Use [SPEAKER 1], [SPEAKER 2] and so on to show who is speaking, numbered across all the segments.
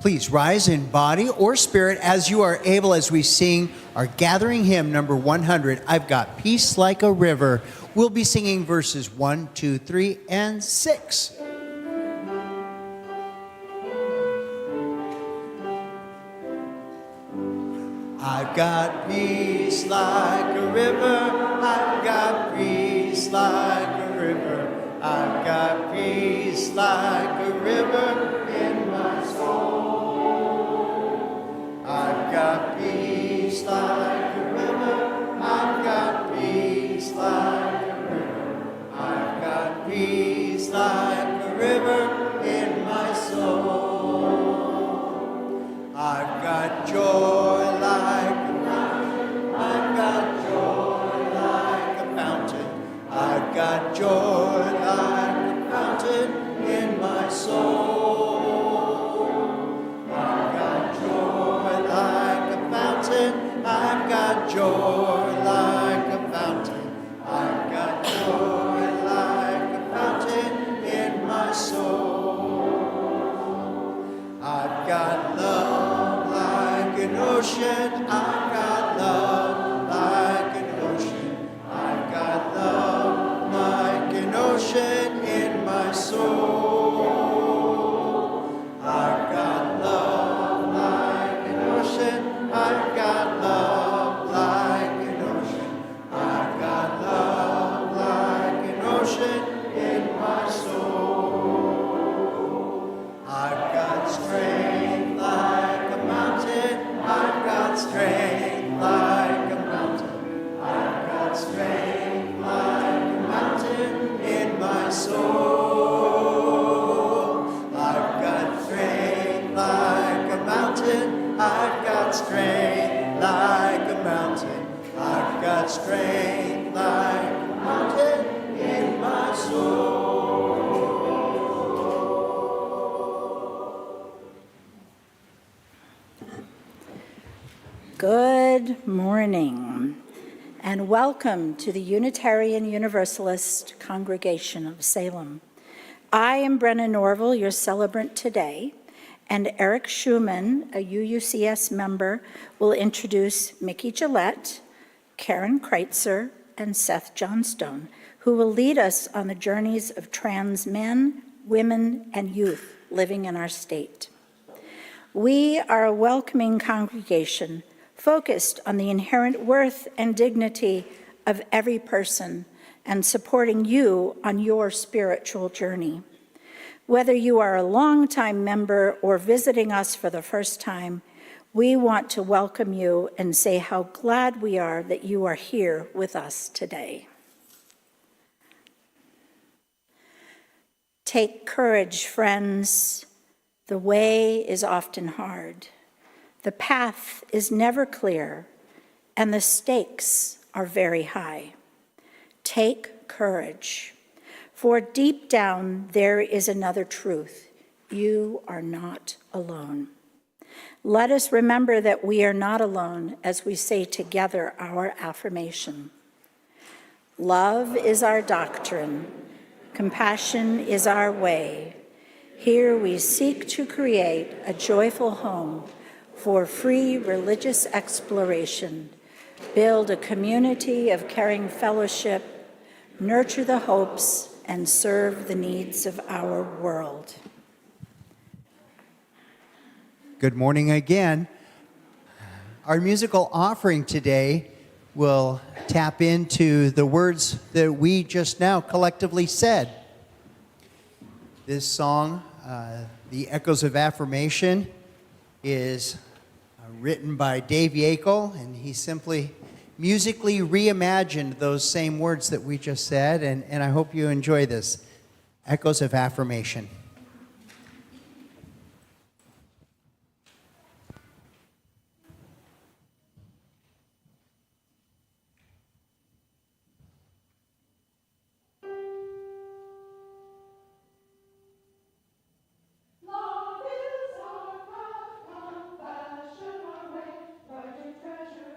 [SPEAKER 1] Please rise in body or spirit as you are able as we sing our gathering hymn number 100, I've Got Peace Like a River. We'll be singing verses 1, 2, 3, and 6. I've got peace like a river, I've got peace like a river, I've got peace like a river in my soul. I've got peace like a river, I've got peace like a river, I've got peace like a river in my soul. I've got joy like a fountain, I've got joy like a fountain, I've got joy like a fountain in my soul. I've got joy like a fountain, I've got joy like a fountain, I've got joy like a fountain in my soul. I've got love like an ocean, I've got love like an ocean, I've got love like an ocean in my soul. I've got love like an ocean, I've got love like an ocean, I've got love like an ocean in my soul. I've got strength like a mountain, I've got strength like a mountain, I've got strength like a mountain in my soul. I've got strength like a mountain, I've got strength like a mountain, I've got strength like a mountain in my soul.
[SPEAKER 2] Good morning, and welcome to the Unitarian Universalist Congregation of Salem. I am Brenna Norville, your celebrant today, and Eric Schuman, a UUCS member, will introduce Mikki Gillette, Karen Krajcer, and Seth Johnstone, who will lead us on the journeys of trans men, women, and youth living in our state. We are a welcoming congregation focused on the inherent worth and dignity of every person and supporting you on your spiritual journey. Whether you are a longtime member or visiting us for the first time, we want to welcome you and say how glad we are that you are here with us today. Take courage, friends. The way is often hard. The path is never clear, and the stakes are very high. Take courage, for deep down there is another truth. You are not alone. Let us remember that we are not alone as we say together our affirmation. Love is our doctrine. Compassion is our way. Here we seek to create a joyful home for free religious exploration, build a community of caring fellowship, nurture the hopes, and serve the needs of our world.
[SPEAKER 1] Good morning again. Our musical offering today will tap into the words that we just now collectively said. This song, The Echoes of Affirmation, is written by Dave Yackel, and he simply musically reimagined those same words that we just said, and I hope you enjoy this. Echoes of Affirmation.
[SPEAKER 3] Treasure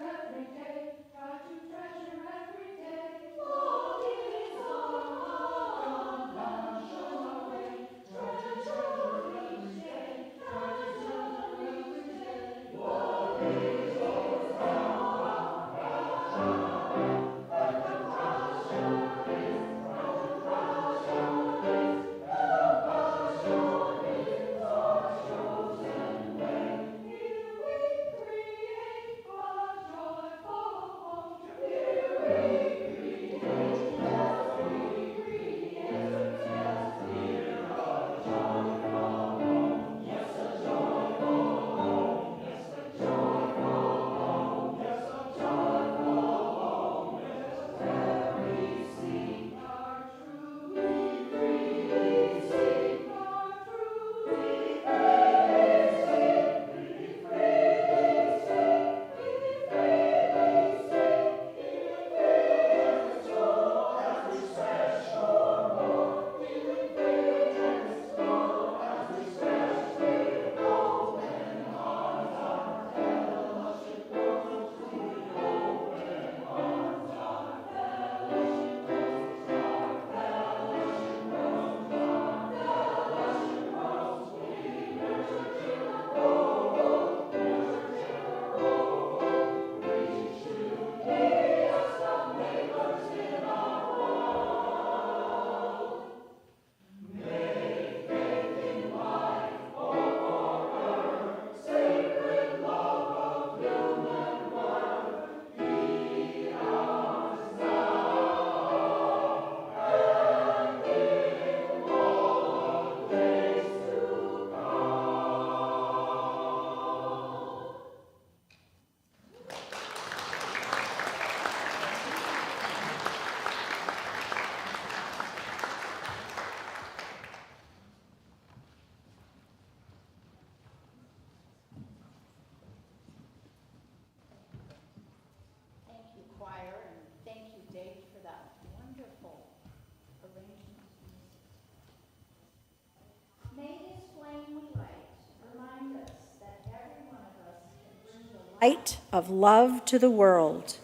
[SPEAKER 2] light of love to the world.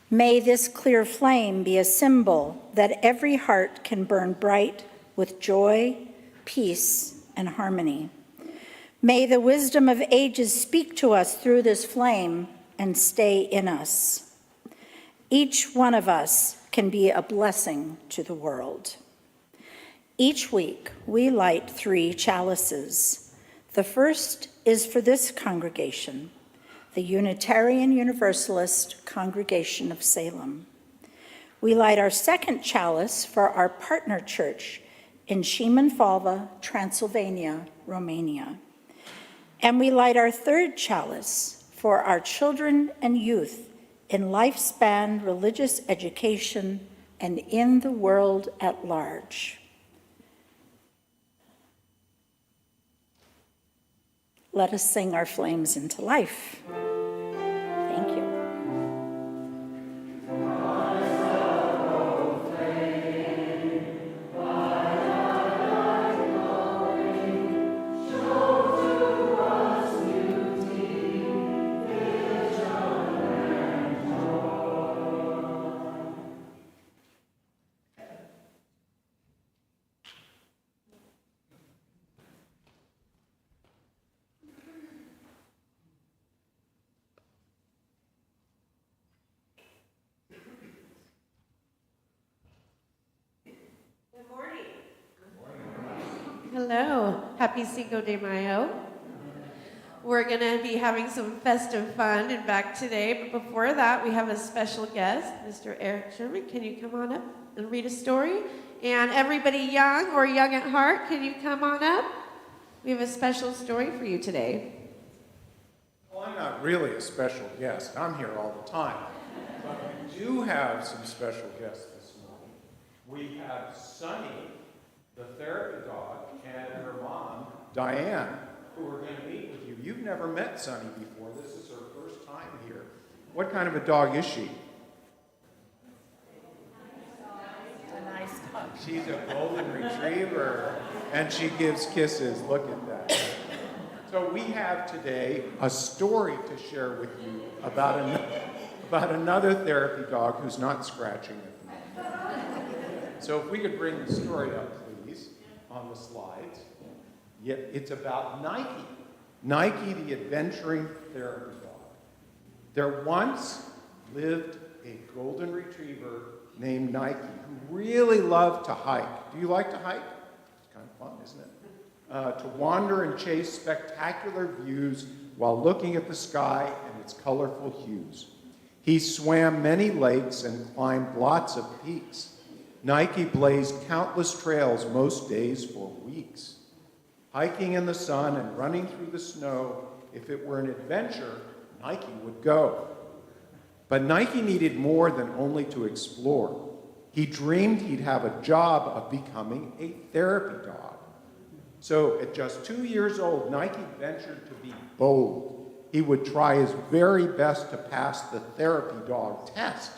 [SPEAKER 2] May this clear flame be a symbol that every heart can burn bright with joy, peace, and harmony. May the wisdom of ages speak to us through this flame and stay in us. Each one of us can be a blessing to the world. Each week, we light 3 chalices. The first is for this congregation, the Unitarian Universalist Congregation of Salem. We light our second chalice for our partner church in Schuman, Transylvania, Romania. And we light our third chalice for our children and youth in lifespan religious education and in the world at large. Let us sing our flames into life. Thank you.
[SPEAKER 3] Hello, happy Cinco de Mayo. We're gonna be having some festive fun and back today, but before that we have a special guest, Mr. Eric Schuman. Can you come on up and read a story? And everybody young or young at heart, can you come on up? We have a special story for you today.
[SPEAKER 4] Well, I'm not really a special guest. I'm here all the time. But we do have some special guests this morning. We have Sunny, the therapy dog, and her mom, Diane, who are going to meet with you. You've never met Sunny before. This is her first time here. What kind of a dog is she?
[SPEAKER 2] A nice dog.
[SPEAKER 4] She's a golden retriever, and she gives kisses. Look at that. So we have today a story to share with you about another therapy dog who's not scratching at the moment. So if we could bring the story up, please, on the slides. Yeah, it's about Nike. Nike, the adventuring therapy dog. There once lived a golden retriever named Nike who really loved to hike. Do you like to hike? It's kind of fun, isn't it? To wander and chase spectacular views while looking at the sky and its colorful hues. He swam many lakes and climbed lots of peaks. Nike blazed countless trails most days for weeks. Hiking in the sun and running through the snow, if it were an adventure, Nike would go. But Nike needed more than only to explore. He dreamed he'd have a job of becoming a therapy dog. So at just 2 years old, Nike ventured to be bold. He would try his very best to pass the therapy dog test.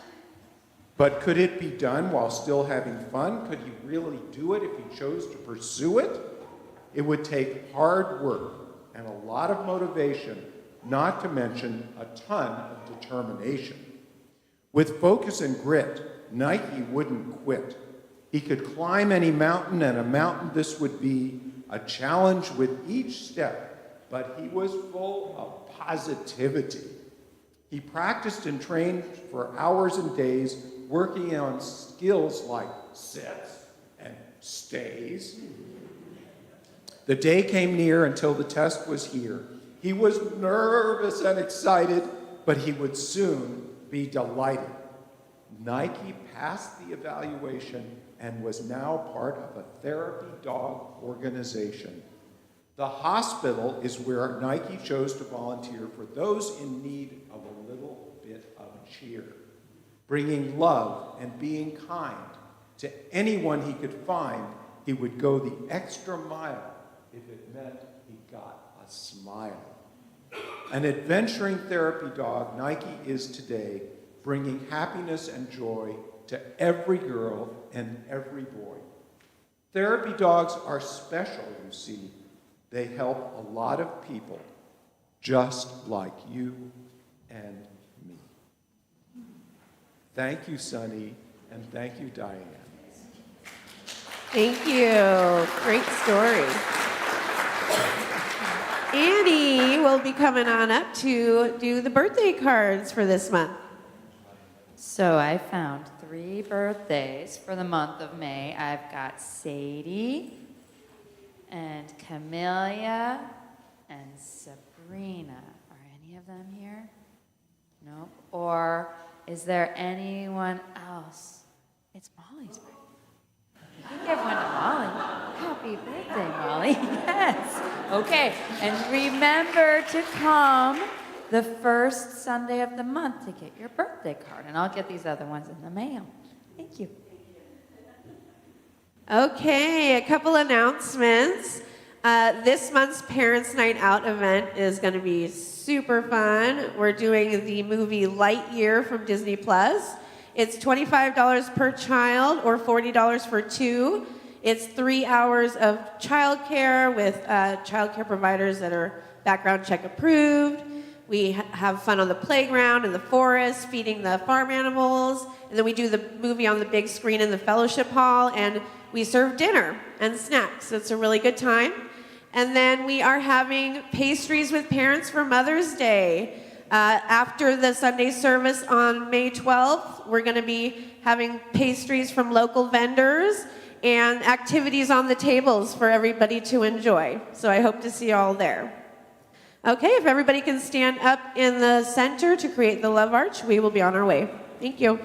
[SPEAKER 4] But could it be done while still having fun? Could he really do it if he chose to pursue it? It would take hard work and a lot of motivation, not to mention a ton of determination. With focus and grit, Nike wouldn't quit. He could climb any mountain, and a mountain this would be, a challenge with each step, but he was full of positivity. He practiced and trained for hours and days, working on skills like sits and stays. The day came near until the test was here. He was nervous and excited, but he would soon be delighted. Nike passed the evaluation and was now part of a therapy dog organization. The hospital is where Nike chose to volunteer for those in need of a little bit of cheer, bringing love and being kind to anyone he could find. He would go the extra mile if it meant he got a smile. An adventuring therapy dog, Nike is today, bringing happiness and joy to every girl and every boy. Therapy dogs are special, you see. They help a lot of people, just like you and me. Thank you, Sonny, and thank you, Diane.
[SPEAKER 3] Thank you. Great story. Annie will be coming on up to do the birthday cards for this month.
[SPEAKER 5] So I found 3 birthdays for the month of May. I've got Sadie and Camellia and Sabrina. Are any of them here? Nope. Or is there anyone else? It's Molly's birthday. You can give one to Molly. Happy birthday, Molly. Yes. Okay. And remember to come the first Sunday of the month to get your birthday card. And I'll get these other ones in the mail. Thank you.
[SPEAKER 3] Okay, a couple announcements. This month's Parents' Night Out event is going to be super fun. We're doing the movie Lightyear from Disney Plus. It's $25 per child or $40 for 2. It's 3 hours of childcare with childcare providers that are background check approved. We have fun on the playground, in the forest, feeding the farm animals. And then we do the movie on the big screen in the fellowship hall, and we serve dinner and snacks. So it's a really good time. And then we are having pastries with parents for Mother's Day. After the Sunday service on May 12th, we're going to be having pastries from local vendors and activities on the tables for everybody to enjoy. So I hope to see you all there. Okay, if everybody can stand up in the center to create the love arch, we will be on our way. Thank you.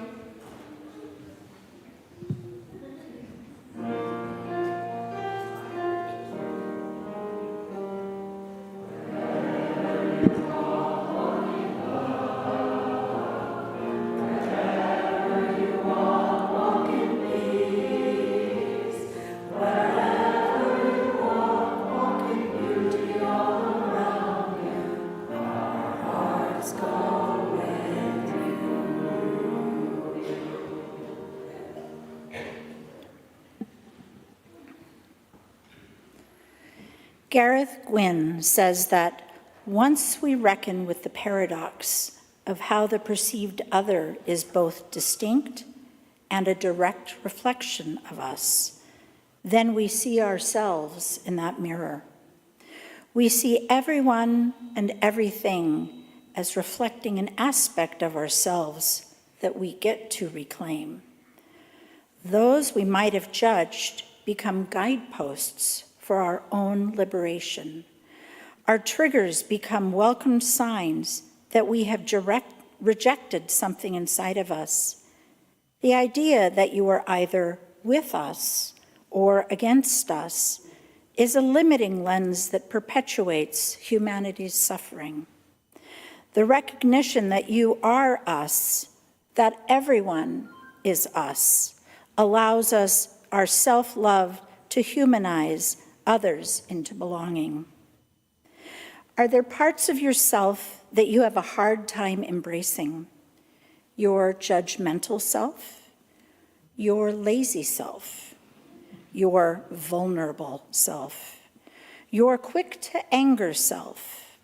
[SPEAKER 2] Gareth Gwynn says that once we reckon with the paradox of how the perceived other is both distinct and a direct reflection of us, then we see ourselves in that mirror. We see everyone and everything as reflecting an aspect of ourselves that we get to reclaim. Those we might have judged become guideposts for our own liberation. Our triggers become welcome signs that we have rejected something inside of us. The idea that you are either with us or against us is a limiting lens that perpetuates humanity's suffering. The recognition that you are us, that everyone is us, allows us our self-love to humanize others into belonging. Are there parts of yourself that you have a hard time embracing? Your judgmental self, your lazy self, your vulnerable self, your quick to anger self.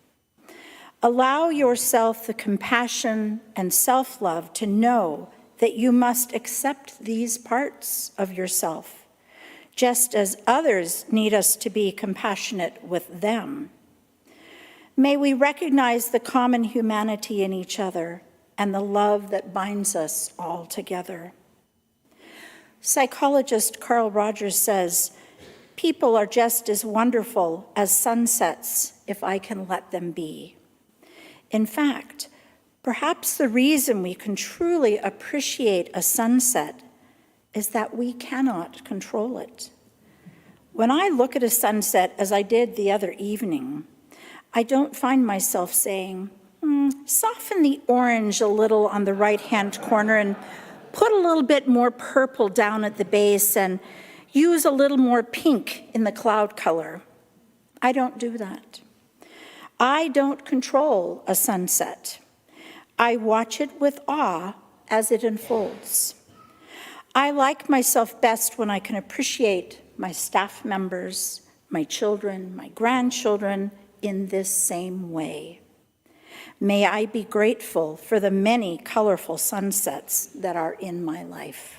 [SPEAKER 2] Allow yourself the compassion and self-love to know that you must accept these parts of yourself, just as others need us to be compassionate with them. May we recognize the common humanity in each other and the love that binds us all together. Psychologist Carl Rogers says, people are just as wonderful as sunsets if I can let them be. In fact, perhaps the reason we can truly appreciate a sunset is that we cannot control it. When I look at a sunset, as I did the other evening, I don't find myself saying, soften the orange a little on the right-hand corner and put a little bit more purple down at the base and use a little more pink in the cloud color. I don't do that. I don't control a sunset. I watch it with awe as it unfolds. I like myself best when I can appreciate my staff members, my children, my grandchildren in this same way. May I be grateful for the many colorful sunsets that are in my life.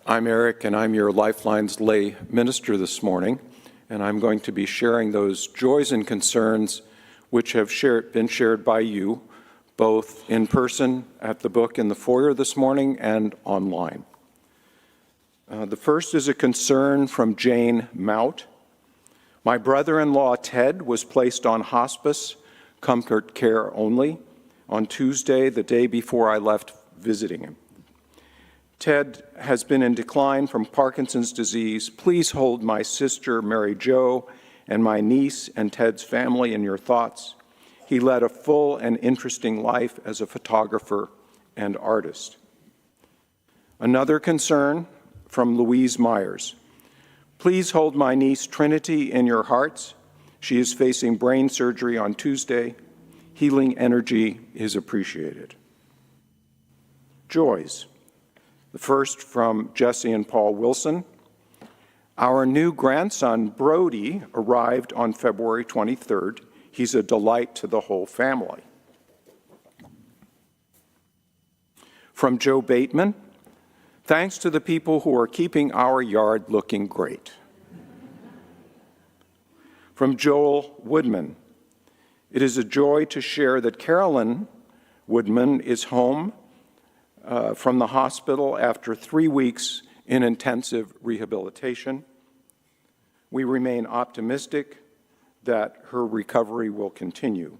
[SPEAKER 6] I'm Eric, and I'm your Lifeline's lay minister this morning, and I'm going to be sharing those joys and concerns which have been shared by you, both in person at the book in the foyer this morning and online. The first is a concern from Jane Mout. My brother-in-law, Ted, was placed on hospice, comfort care only, on Tuesday, the day before I left visiting him. Ted has been in decline from Parkinson's disease. Please hold my sister, Mary Jo, and my niece and Ted's family in your thoughts. He led a full and interesting life as a photographer and artist. Another concern from Louise Myers. Please hold my niece Trinity in your hearts. She is facing brain surgery on Tuesday. Healing energy is appreciated. Joys. The first from Jesse and Paul Wilson. Our new grandson, Brody, arrived on February 23rd. He's a delight to the whole family. From Joe Bateman, thanks to the people who are keeping our yard looking great. From Joel Woodman, it is a joy to share that Carolyn Woodman is home from the hospital after 3 weeks in intensive rehabilitation. We remain optimistic that her recovery will continue.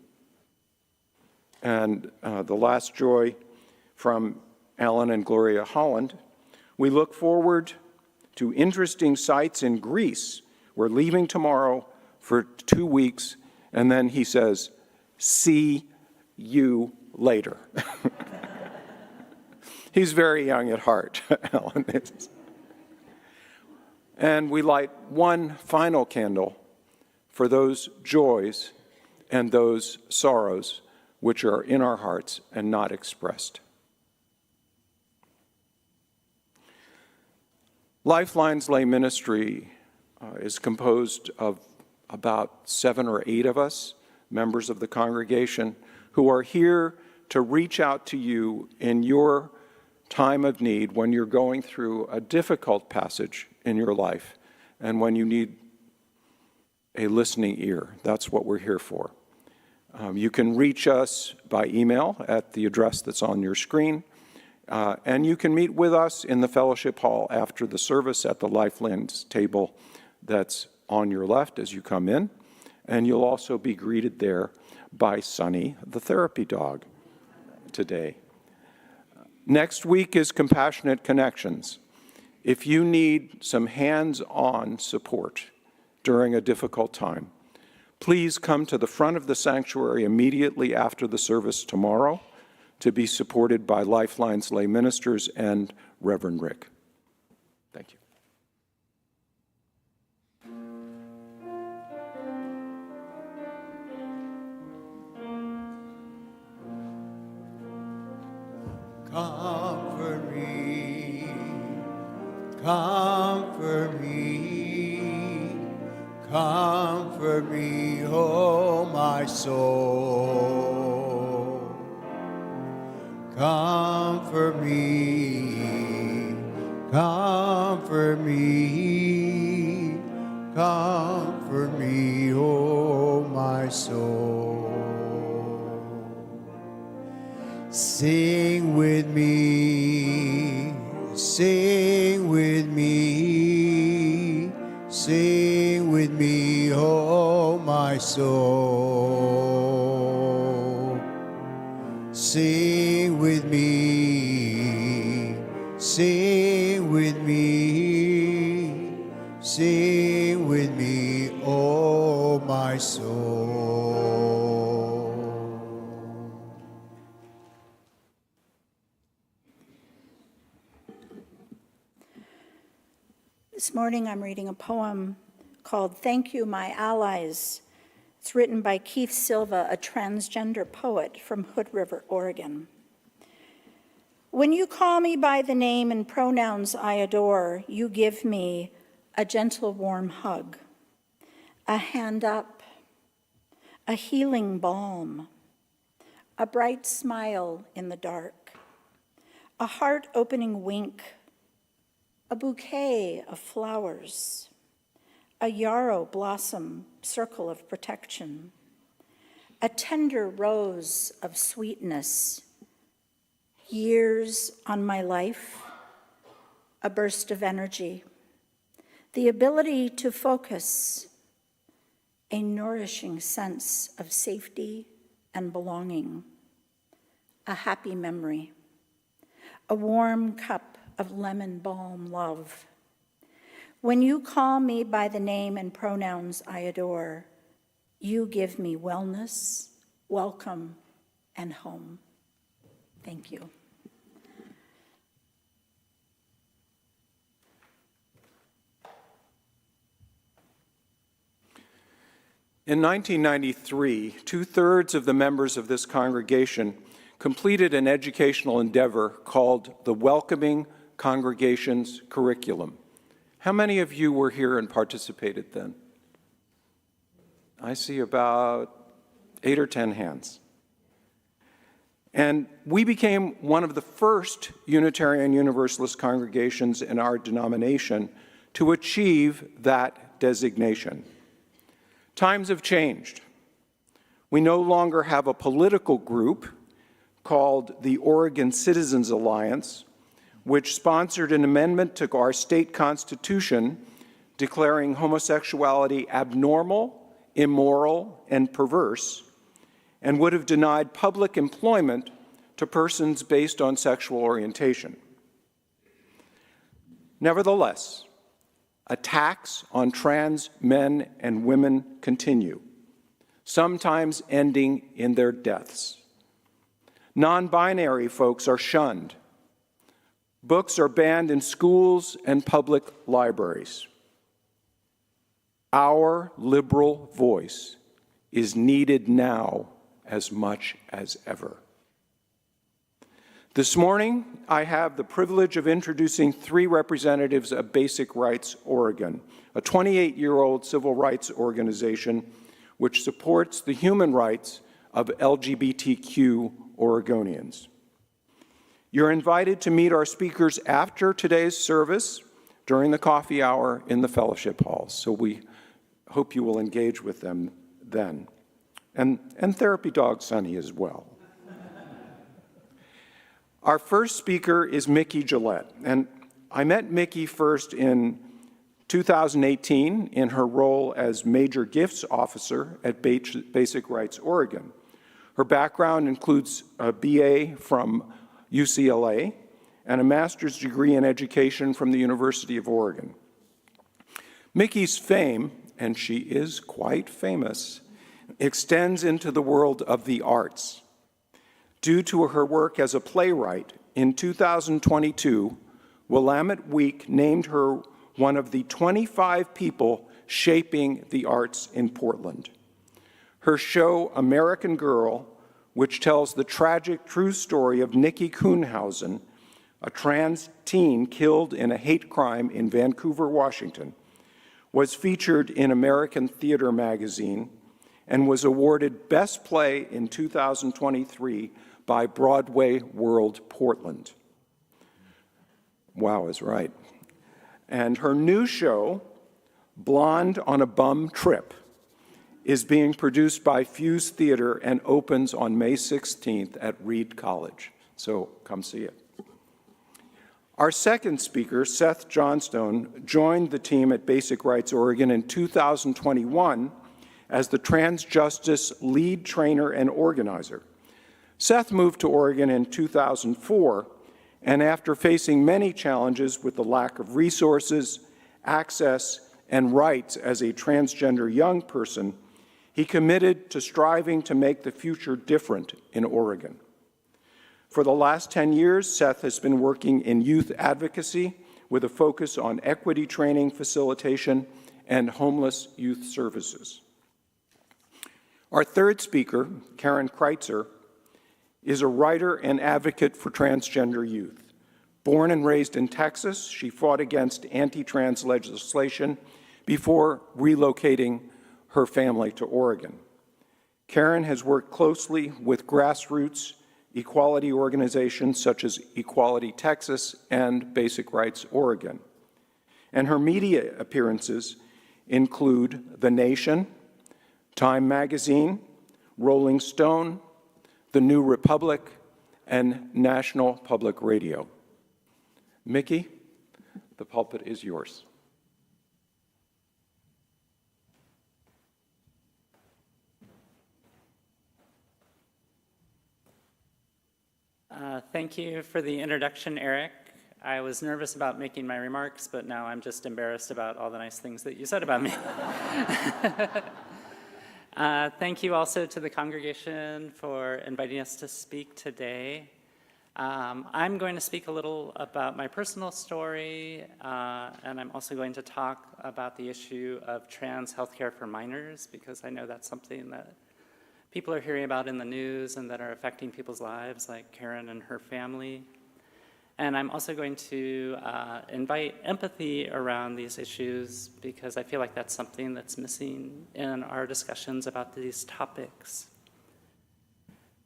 [SPEAKER 6] And the last joy from Alan and Gloria Holland. We look forward to interesting sights in Greece. We're leaving tomorrow for 2 weeks, and then he says, "See you later." He's very young at heart, Alan is. And we light one final candle for those joys and those sorrows which are in our hearts and not expressed. Lifeline's lay ministry is composed of about 7 or 8 of us, members of the congregation, who are here to reach out to you in your time of need when you're going through a difficult passage in your life and when you need a listening ear. That's what we're here for. You can reach us by email at the address that's on your screen, and you can meet with us in the fellowship hall after the service at the Lifelines table that's on your left as you come in, and you'll also be greeted there by Sunny, the therapy dog, today. Next week is Compassionate Connections. If you need some hands-on support during a difficult time, please come to the front of the sanctuary immediately after the service tomorrow to be supported by Lifeline's lay ministers and Reverend Rick. Thank you.
[SPEAKER 1] Comfort me, comfort me, comfort me, oh my soul. Comfort me, comfort me, comfort me, oh my soul. Sing with me, sing with me, sing with me, oh my soul. Sing with me, sing with me, sing with me, oh my soul.
[SPEAKER 2] This morning I'm reading a poem called Thank You, My Allies. It's written by Keith Silva, a transgender poet from Hood River, Oregon. When you call me by the name and pronouns I adore, you give me a gentle, warm hug, a hand up, a healing balm, a bright smile in the dark, a heart-opening wink, a bouquet of flowers, a yarrow blossom circle of protection, a tender rose of sweetness, years on my life, a burst of energy, the ability to focus, a nourishing sense of safety and belonging, a happy memory, a warm cup of lemon balm love. When you call me by the name and pronouns I adore, you give me wellness, welcome, and home. Thank you.
[SPEAKER 6] In 1993, 2/3 of the members of this congregation completed an educational endeavor called the Welcoming Congregations Curriculum. How many of you were here and participated then? I see about 8 or 10 hands. And we became one of the first Unitarian Universalist congregations in our denomination to achieve that designation. Times have changed. We no longer have a political group called the Oregon Citizens Alliance, which sponsored an amendment to our state constitution declaring homosexuality abnormal, immoral, and perverse, and would have denied public employment to persons based on sexual orientation. Nevertheless, attacks on trans men and women continue, sometimes ending in their deaths. Non-binary folks are shunned. Books are banned in schools and public libraries. Our liberal voice is needed now as much as ever. This morning, I have the privilege of introducing 3 representatives of Basic Rights Oregon, a 28-year-old civil rights organization which supports the human rights of LGBTQ Oregonians. You're invited to meet our speakers after today's service during the coffee hour in the fellowship halls, so we hope you will engage with them then. And therapy dog Sunny as well. Our first speaker is Mikki Gillette, and I met Mikki first in 2018 in her role as Major Gifts Officer at Basic Rights Oregon. Her background includes a BA from UCLA and a master's degree in education from the University of Oregon. Mikki's fame, and she is quite famous, extends into the world of the arts. Due to her work as a playwright, in 2022, Willamette Week named her one of the 25 people shaping the arts in Portland. Her show, American Girl, which tells the tragic true story of Nikki Kuhnhausen, a trans teen killed in a hate crime in Vancouver, Washington, was featured in American Theater magazine and was awarded Best Play in 2023 by Broadway World Portland. Wow is right. And her new show, Blonde on a Bum Trip, is being produced by Fuse Theater and opens on May 16th at Reed College. So come see it. Our second speaker, Seth Johnstone, joined the team at Basic Rights Oregon in 2021 as the Trans Justice lead trainer and organizer. Seth moved to Oregon in 2004, and after facing many challenges with the lack of resources, access, and rights as a transgender young person, he committed to striving to make the future different in Oregon. For the last 10 years, Seth has been working in youth advocacy with a focus on equity training, facilitation, and homeless youth services. Our third speaker, Krajcer, is a writer and advocate for transgender youth. Born and raised in Texas, she fought against anti-trans legislation before relocating her family to Oregon. Karen has worked closely with grassroots equality organizations such as Equality Texas and Basic Rights Oregon. And her media appearances include The Nation, Time Magazine, Rolling Stone, The New Republic, and National Public Radio. Mikki, the pulpit is yours.
[SPEAKER 7] Thank you for the introduction, Eric. I was nervous about making my remarks, but now I'm just embarrassed about all the nice things that you said about me. Thank you also to the congregation for inviting us to speak today. I'm going to speak a little about my personal story, and I'm also going to talk about the issue of trans healthcare for minors, because I know that's something that people are hearing about in the news and that are affecting people's lives, like Karen and her family. And I'm also going to invite empathy around these issues, because I feel like that's something that's missing in our discussions about these topics.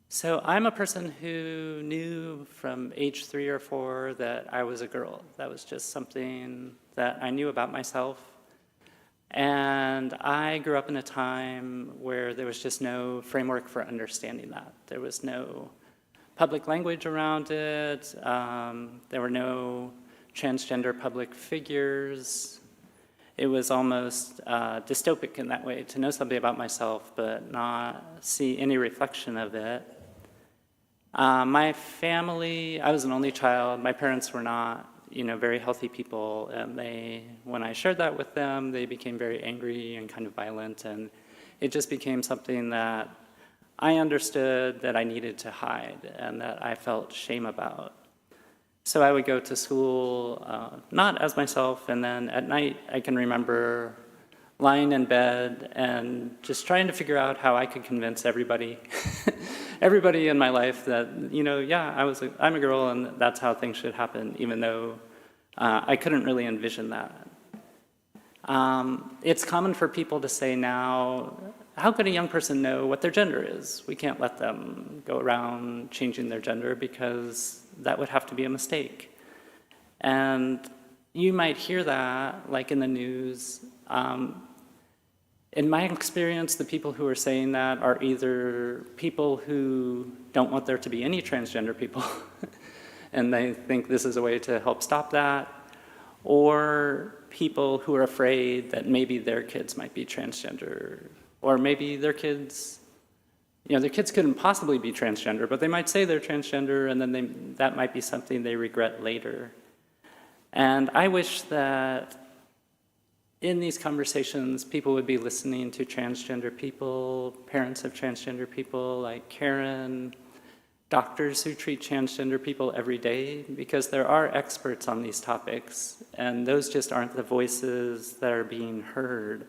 [SPEAKER 7] So I'm a person who knew from age 3 or 4 that I was a girl. That was just something that I knew about myself. And I grew up in a time where there was just no framework for understanding that. There was no public language around it. There were no transgender public figures. It was almost dystopic in that way, to know something about myself but not see any reflection of it. My family, I was an only child. My parents were not, very healthy people, and when I shared that with them, they became very angry and kind of violent, and it just became something that I understood that I needed to hide and that I felt shame about. So I would go to school, not as myself, and then at night I can remember lying in bed and just trying to figure out how I could convince everybody, everybody in my life that, I'm a girl and that's how things should happen, even though I couldn't really envision that. It's common for people to say now, how could a young person know what their gender is? We can't let them go around changing their gender because that would have to be a mistake. And you might hear that, like in the news. In my experience, the people who are saying that are either people who don't want there to be any transgender people, and they think this is a way to help stop that, or people who are afraid that maybe their kids might be transgender, or maybe their kids, their kids couldn't possibly be transgender, but they might say they're transgender, and then that might be something they regret later. And I wish that in these conversations, people would be listening to transgender people, parents of transgender people like Karen, doctors who treat transgender people every day, because there are experts on these topics, and those just aren't the voices that are being heard.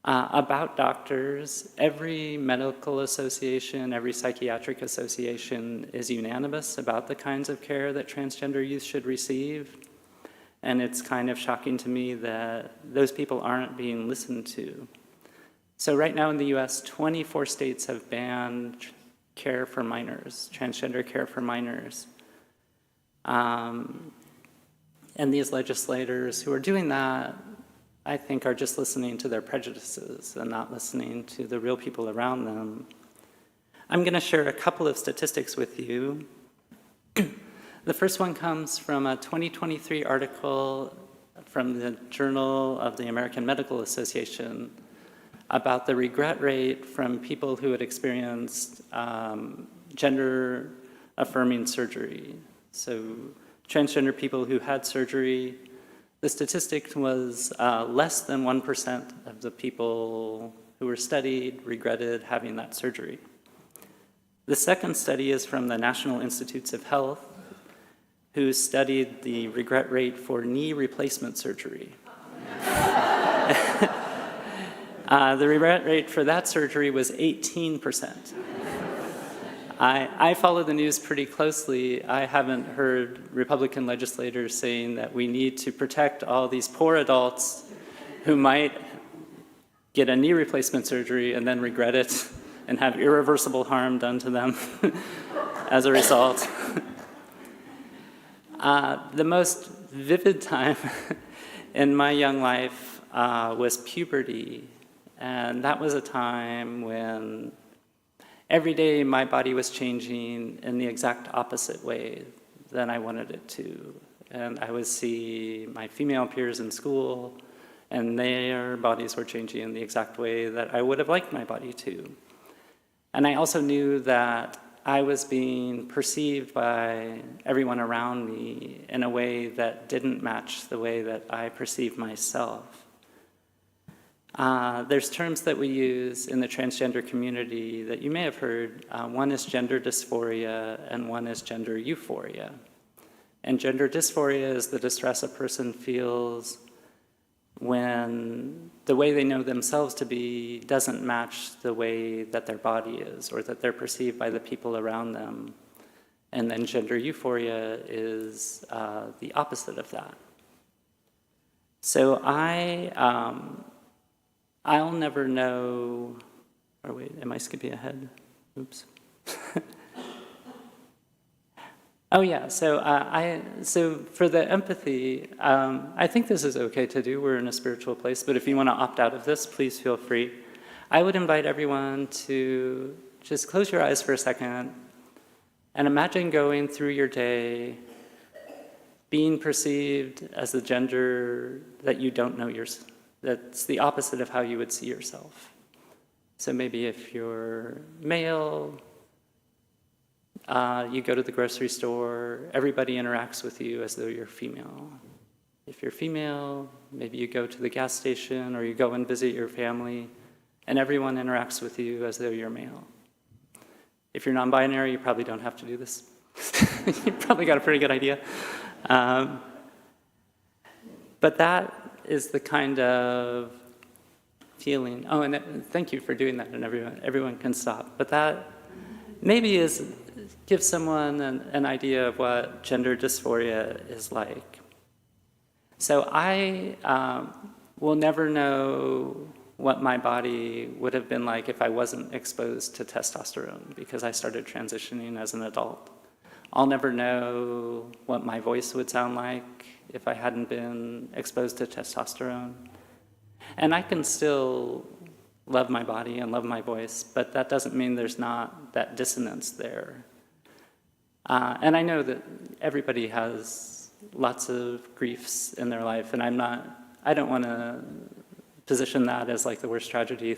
[SPEAKER 7] About doctors, every medical association, every psychiatric association is unanimous about the kinds of care that transgender youth should receive. And it's kind of shocking to me that those people aren't being listened to. So right now in the US, 24 states have banned care for minors, transgender care for minors. And these legislators who are doing that, I think, are just listening to their prejudices and not listening to the real people around them. I'm going to share a couple of statistics with you. The first one comes from a 2023 article from the Journal of the American Medical Association about the regret rate from people who had experienced gender-affirming surgery. So transgender people who had surgery, the statistic was less than 1% of the people who were studied regretted having that surgery. The second study is from the National Institutes of Health, who studied the regret rate for knee replacement surgery. The regret rate for that surgery was 18%. I follow the news pretty closely. I haven't heard Republican legislators saying that we need to protect all these poor adults who might get a knee replacement surgery and then regret it and have irreversible harm done to them as a result. The most vivid time in my young life was puberty, and that was a time when every day my body was changing in the exact opposite way than I wanted it to. And I would see my female peers in school, and their bodies were changing in the exact way that I would have liked my body to. And I also knew that I was being perceived by everyone around me in a way that didn't match the way that I perceived myself. There's terms that we use in the transgender community that you may have heard. One is gender dysphoria and one is gender euphoria. And gender dysphoria is the distress a person feels when the way they know themselves to be doesn't match the way that their body is or that they're perceived by the people around them. And then gender euphoria is the opposite of that. So I'll never know, or wait, am I skipping ahead? Oops. Oh yeah, so for the empathy, I think this is okay to do. We're in a spiritual place, but if you want to opt out of this, please feel free. I would invite everyone to just close your eyes for a second and imagine going through your day being perceived as the gender that you don't know yourself. That's the opposite of how you would see yourself. So maybe if you're male, you go to the grocery store, everybody interacts with you as though you're female. If you're female, maybe you go to the gas station or you go and visit your family, and everyone interacts with you as though you're male. If you're non-binary, you probably don't have to do this. You probably got a pretty good idea. But that is the kind of feeling. Oh, and thank you for doing that, and everyone can stop. But that maybe gives someone an idea of what gender dysphoria is like. So I will never know what my body would have been like if I wasn't exposed to testosterone, because I started transitioning as an adult. I'll never know what my voice would sound like if I hadn't been exposed to testosterone. And I can still love my body and love my voice, but that doesn't mean there's not that dissonance there. And I know that everybody has lots of griefs in their life, and I don't want to position that as like the worst tragedy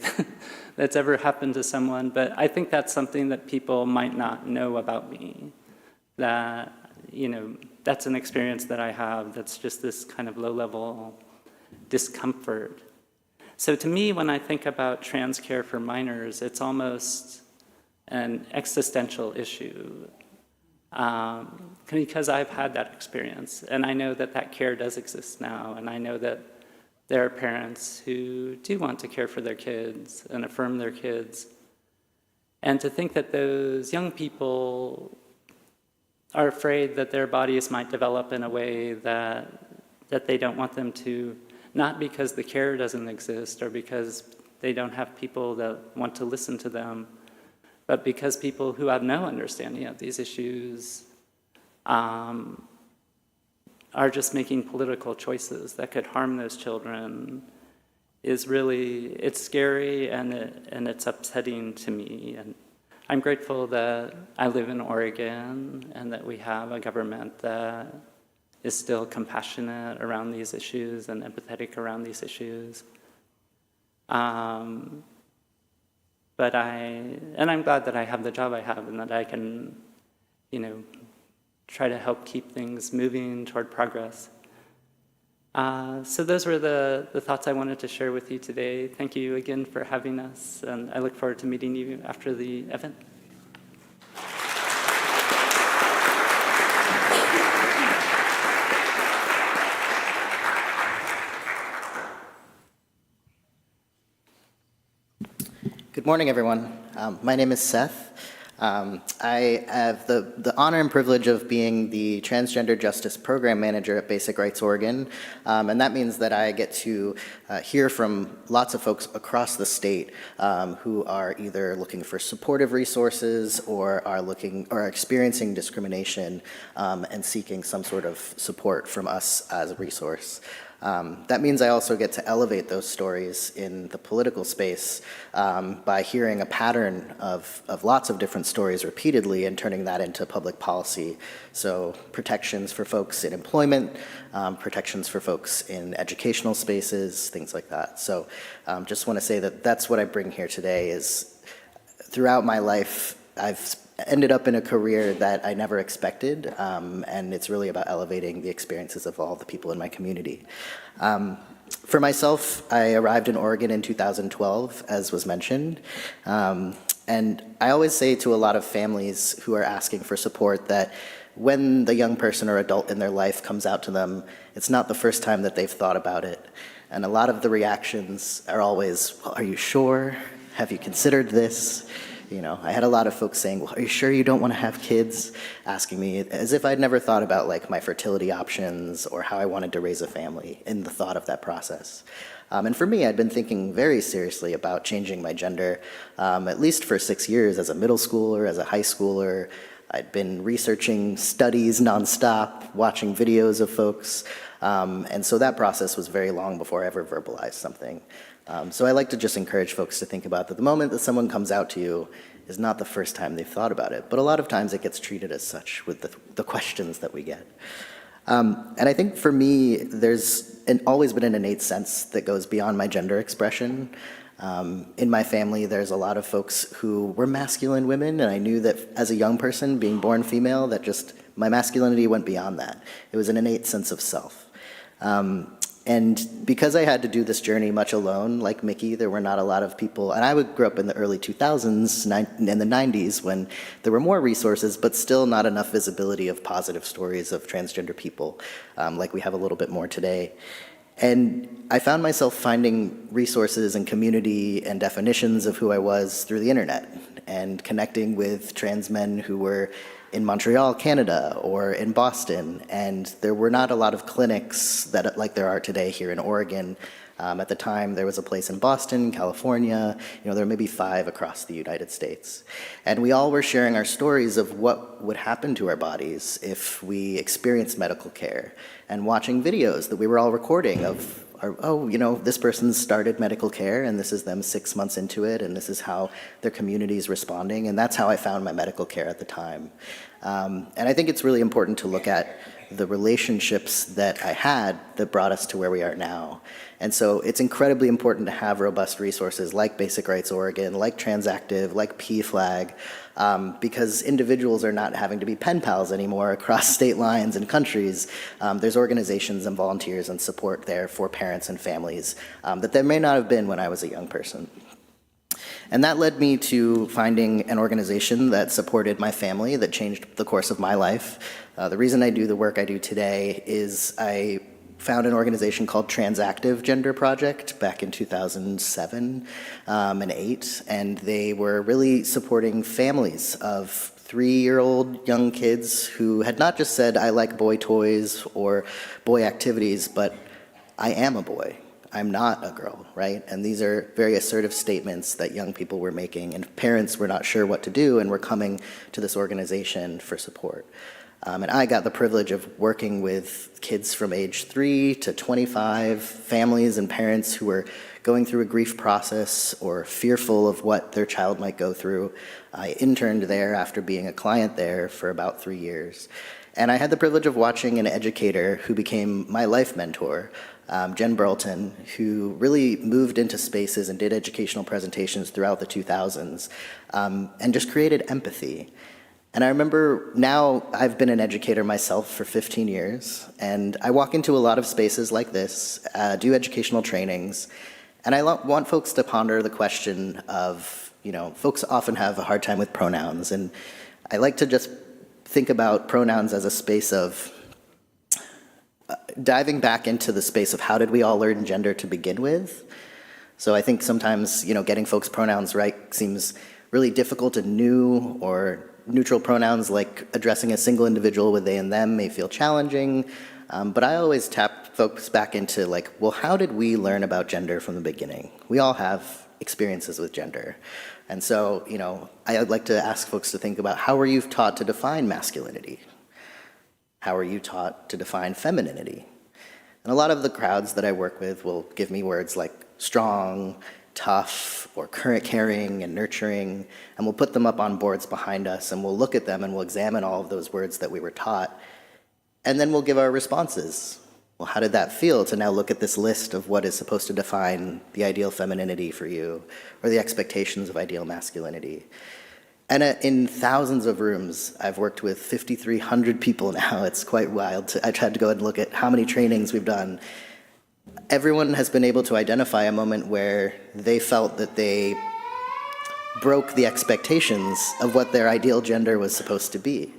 [SPEAKER 7] that's ever happened to someone, but I think that's something that people might not know about me. That, that's an experience that I have that's just this kind of low-level discomfort. So to me, when I think about trans care for minors, it's almost an existential issue. Because I've had that experience, and I know that care does exist now, and I know that there are parents who do want to care for their kids and affirm their kids. And to think that those young people are afraid that their bodies might develop in a way that they don't want them to, not because the care doesn't exist or because they don't have people that want to listen to them, but because people who have no understanding of these issues are just making political choices that could harm those children it's scary and it's upsetting to me. And I'm grateful that I live in Oregon and that we have a government that is still compassionate around these issues and empathetic around these issues. But I'm glad that I have the job I have and that I can, try to help keep things moving toward progress. So those were the thoughts I wanted to share with you today. Thank you again for having us, and I look forward to meeting you after the event.
[SPEAKER 8] Good morning, everyone. My name is Seth. I have the honor and privilege of being the Transgender Justice Program Manager at Basic Rights Oregon, and that means that I get to hear from lots of folks across the state who are either looking for supportive resources or are experiencing discrimination and seeking some sort of support from us as a resource. That means I also get to elevate those stories in the political space by hearing a pattern of lots of different stories repeatedly and turning that into public policy. So protections for folks in employment, protections for folks in educational spaces, things like that. So just want to say that that's what I bring here today is throughout my life, I've ended up in a career that I never expected, and it's really about elevating the experiences of all the people in my community. For myself, I arrived in Oregon in 2012, as was mentioned, and I always say to a lot of families who are asking for support that when the young person or adult in their life comes out to them, it's not the first time that they've thought about it. And a lot of the reactions are always, well, are you sure? Have you considered this? You know, I had a lot of folks saying, well, are you sure you don't want to have kids? Asking me as if I'd never thought about like my fertility options or how I wanted to raise a family in the thought of that process. And for me, I'd been thinking very seriously about changing my gender, at least for 6 years as a middle schooler, as a high schooler. I'd been researching studies nonstop, watching videos of folks. And so that process was very long before I ever verbalized something. So I like to just encourage folks to think about that the moment that someone comes out to you is not the first time they've thought about it, but a lot of times it gets treated as such with the questions that we get. And I think for me, there's always been an innate sense that goes beyond my gender expression. In my family, there's a lot of folks who were masculine women, and I knew that as a young person, being born female, that just my masculinity went beyond that. It was an innate sense of self. And because I had to do this journey much alone, like Mikki, there were not a lot of people, and I grew up in the early 2000s, in the 90s, when there were more resources, but still not enough visibility of positive stories of transgender people, like we have a little bit more today. And I found myself finding resources and community and definitions of who I was through the internet, and connecting with trans men who were in Montreal, Canada, or in Boston, and there were not a lot of clinics that like there are today here in Oregon. At the time, there was a place in Boston, California, there were maybe 5 across the United States. And we all were sharing our stories of what would happen to our bodies if we experienced medical care, and watching videos that we were all recording of, this person started medical care and this is them 6 months into it and this is how their community is responding. And that's how I found my medical care at the time. And I think it's really important to look at the relationships that I had that brought us to where we are now. And so it's incredibly important to have robust resources like Basic Rights Oregon, like Transactive, like PFLAG, because individuals are not having to be pen pals anymore across state lines and countries. There's organizations and volunteers and support there for parents and families that there may not have been when I was a young person. And that led me to finding an organization that supported my family, that changed the course of my life. The reason I do the work I do today is I found an organization called Transactive Gender Project back in 2007 and 8, and they were really supporting families of 3-year-old young kids who had not just said, I like boy toys or boy activities, but I am a boy. I'm not a girl, right? And these are very assertive statements that young people were making, and parents were not sure what to do and were coming to this organization for support. And I got the privilege of working with kids from age 3 to 25, families and parents who were going through a grief process or fearful of what their child might go through. I interned there after being a client there for about 3 years. And I had the privilege of watching an educator who became my life mentor, Jen Burleton, who really moved into spaces and did educational presentations throughout the 2000s and just created empathy. And I remember now I've been an educator myself for 15 years, and I walk into a lot of spaces like this, do educational trainings, and I want folks to ponder the question of, folks often have a hard time with pronouns, and I like to just think about pronouns as a space of diving back into the space of how did we all learn gender to begin with. So I think sometimes, getting folks' pronouns right seems really difficult and new, or neutral pronouns like addressing a single individual with they and them may feel challenging. But I always tap folks back into like, well, how did we learn about gender from the beginning? We all have experiences with gender. And so, I would like to ask folks to think about, how were you taught to define masculinity? How are you taught to define femininity? And a lot of the crowds that I work with will give me words like strong, tough, or current caring and nurturing, and we'll put them up on boards behind us, and we'll look at them and we'll examine all of those words that we were taught, and then we'll give our responses. Well, how did that feel to now look at this list of what is supposed to define the ideal femininity for you, or the expectations of ideal masculinity? And in thousands of rooms, I've worked with 5,300 people now. It's quite wild. I tried to go and look at how many trainings we've done. Everyone has been able to identify a moment where they felt that they broke the expectations of what their ideal gender was supposed to be.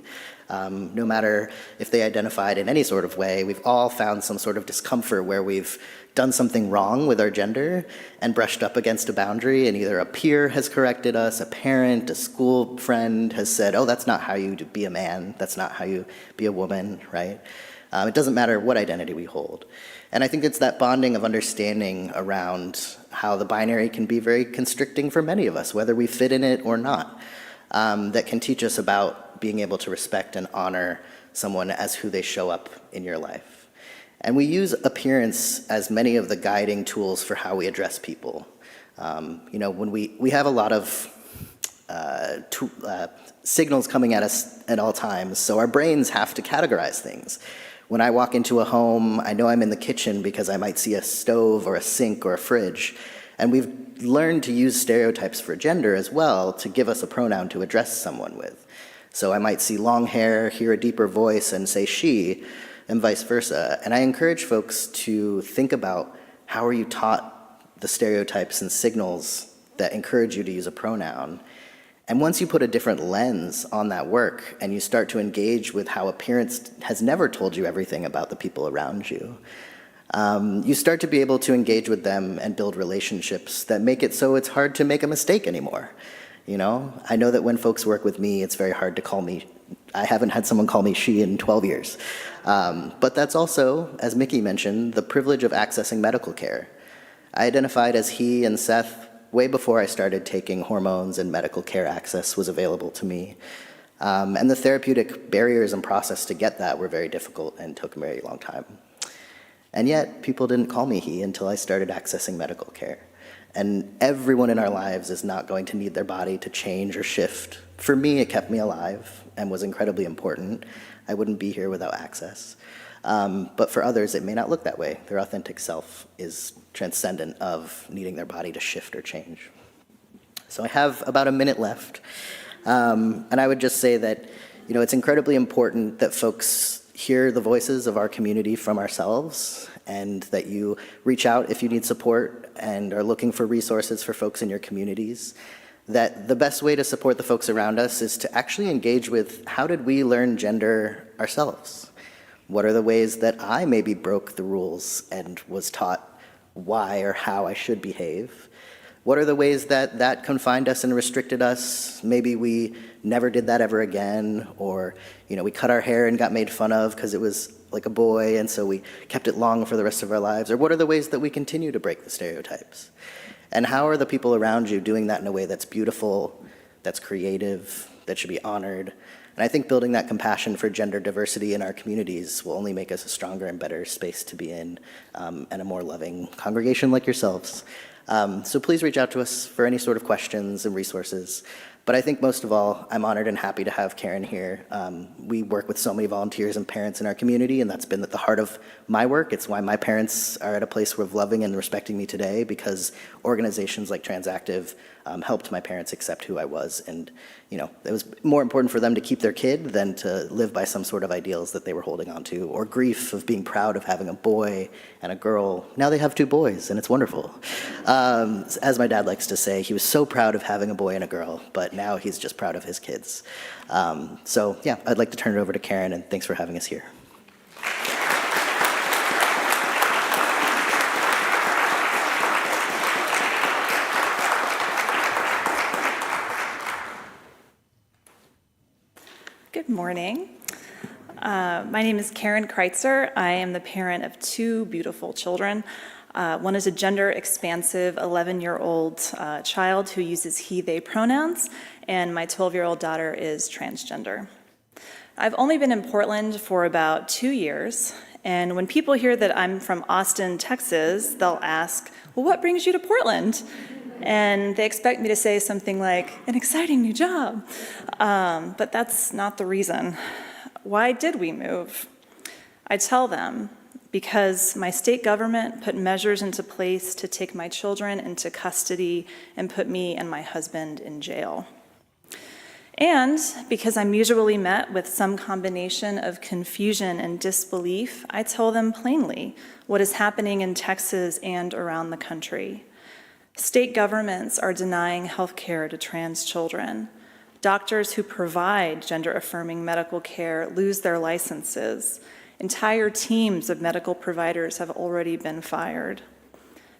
[SPEAKER 8] No matter if they identified in any sort of way, we've all found some sort of discomfort where we've done something wrong with our gender and brushed up against a boundary, and either a peer has corrected us, a parent, a school friend has said, oh, that's not how you be a man, that's not how you be a woman, right? It doesn't matter what identity we hold. And I think it's that bonding of understanding around how the binary can be very constricting for many of us, whether we fit in it or not, that can teach us about being able to respect and honor someone as who they show up in your life. And we use appearance as many of the guiding tools for how we address people. When we have a lot of signals coming at us at all times, so our brains have to categorize things. When I walk into a home, I know I'm in the kitchen because I might see a stove or a sink or a fridge. And we've learned to use stereotypes for gender as well to give us a pronoun to address someone with. So I might see long hair, hear a deeper voice, and say she, and vice versa. And I encourage folks to think about, how are you taught the stereotypes and signals that encourage you to use a pronoun? And once you put a different lens on that work and you start to engage with how appearance has never told you everything about the people around you, you start to be able to engage with them and build relationships that make it so it's hard to make a mistake anymore. I know that when folks work with me, it's very hard to call me, I haven't had someone call me she in 12 years. But that's also, as Mikki mentioned, the privilege of accessing medical care. I identified as he and Seth way before I started taking hormones and medical care access was available to me. And the therapeutic barriers and process to get that were very difficult and took a very long time. And yet, people didn't call me he until I started accessing medical care. And everyone in our lives is not going to need their body to change or shift. For me, it kept me alive and was incredibly important. I wouldn't be here without access. But for others, it may not look that way. Their authentic self is transcendent of needing their body to shift or change. So I have about a minute left. And I would just say that, it's incredibly important that folks hear the voices of our community from ourselves, and that you reach out if you need support and are looking for resources for folks in your communities. That the best way to support the folks around us is to actually engage with, how did we learn gender ourselves? What are the ways that I maybe broke the rules and was taught why or how I should behave? What are the ways that that confined us and restricted us? Maybe we never did that ever again, or we cut our hair and got made fun of because it was like a boy, and so we kept it long for the rest of our lives. Or what are the ways that we continue to break the stereotypes? And how are the people around you doing that in a way that's beautiful, that's creative, that should be honored? And I think building that compassion for gender diversity in our communities will only make us a stronger and better space to be in, and a more loving congregation like yourselves. So please reach out to us for any sort of questions and resources. But I think most of all, I'm honored and happy to have Karen here. We work with so many volunteers and parents in our community, and that's been at the heart of my work. It's why my parents are at a place of loving and respecting me today, because organizations like Transactive helped my parents accept who I was. And it was more important for them to keep their kid than to live by some sort of ideals that they were holding on to, or grief of being proud of having a boy and a girl. Now they have 2 boys, and it's wonderful. As my dad likes to say, he was so proud of having a boy and a girl, but now he's just proud of his kids. So yeah, I'd like to turn it over to Karen, and thanks for having us here.
[SPEAKER 9] Good morning. My name is Karen Krajcer. I am the parent of two beautiful children. One is a gender-expansive 11-year-old child who uses he, they pronouns, and my 12-year-old daughter is transgender. I've only been in Portland for about 2 years, and when people hear that I'm from Austin, Texas, they'll ask, well, what brings you to Portland? And they expect me to say something like, an exciting new job. But that's not the reason. Why did we move? I tell them, because my state government put measures into place to take my children into custody and put me and my husband in jail. And because I'm usually met with some combination of confusion and disbelief, I tell them plainly what is happening in Texas and around the country. State governments are denying health care to trans children. Doctors who provide gender-affirming medical care lose their licenses. Entire teams of medical providers have already been fired.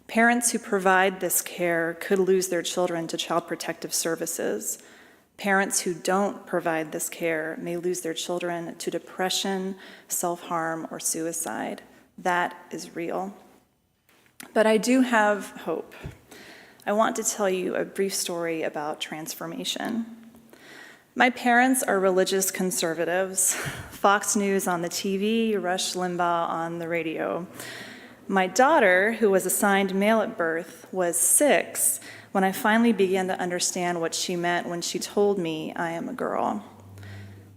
[SPEAKER 9] Parents who provide this care could lose their children to Child Protective Services. Parents who don't provide this care may lose their children to depression, self-harm, or suicide. That is real. But I do have hope. I want to tell you a brief story about transformation. My parents are religious conservatives, Fox News on the TV, Rush Limbaugh on the radio. My daughter, who was assigned male at birth, was 6 when I finally began to understand what she meant when she told me I am a girl.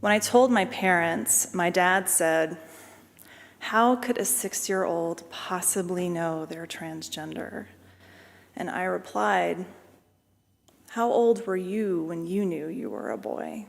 [SPEAKER 9] When I told my parents, my dad said, "How could a 6-year-old possibly know they're transgender?" And I replied, "How old were you when you knew you were a boy?"